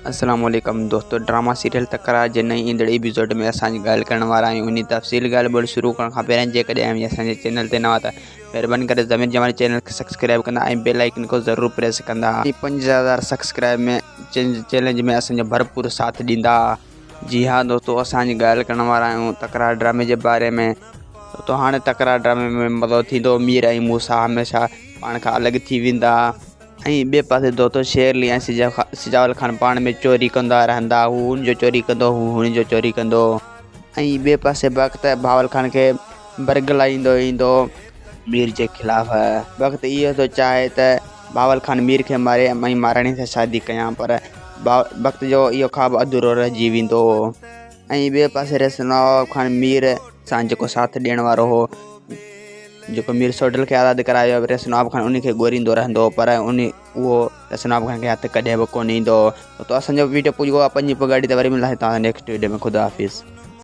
अस्सलाम वालेकुम दोस्तों, ड्रामा सीरियल तकरार जे नई ईंदड़ एपिसोड में असां ॻाल्हि करण वारा आहियूं। उन तफ़सील ॻाल्हि ॿोल शुरू करण खां पहिरियों जेकॾहिं असांजे चैनल ते नवां त महिरबानी करे ज़मीन जमानी चैनल खे सब्सक्राइब कंदा ऐं बेल आइकन को ज़रूरु प्रेस कंदा। 5000 सब्सक्राइब में चैलेंज में असांजो भरपूर साथ ॾींदा। जी हाँ दोस्तों, असांजी ॻाल्हि करण वारा आहियूं तकरार ड्रामे जे बारे में। तो हाणे तकरार ड्रामे में मज़ो थींदो। मीर ऐं मूसा हमेशह पाण खां अलॻि थी वेंदा ऐं ॿिए पासे दोस्तों शेरली ऐं सिजावल ख़ान पाण में चोरी कंदा रहंदा। हू हुनजो चोरी कंदो, हू हुनजो चोरी कंदो। ऐं ॿिए पासे वक़्तु भावल ख़ान खे बरगलाईंदो ईंदो मीर जे ख़िलाफ़। वक़्तु इहो थो चाहे त भावल ख़ान मीर खे मारे ऐं महाराणी सां शादी कयां, पर वक़्त जो इहो ख़्वाबु अधूरो रहिजी वेंदो। ऐं ॿिए पासे रसनवाब ख़ान मीर सां जेको साथ ॾियण वारो हो, जेको मीर सोडल खे आज़ादु करायो, रसनवाब ख़ान उन खे ॻोल्हींदो रहंदो, पर उहो रसनवाब ख़ान खे हथु कॾहिं बि कोन ईंदो। तो असांजो वीडियो पूरो आहे 5 पघाड़ी ते वरी मिलंदासीं तव्हां नेक्स्ट वीडियो में। ख़ुदा हाफ़िज़।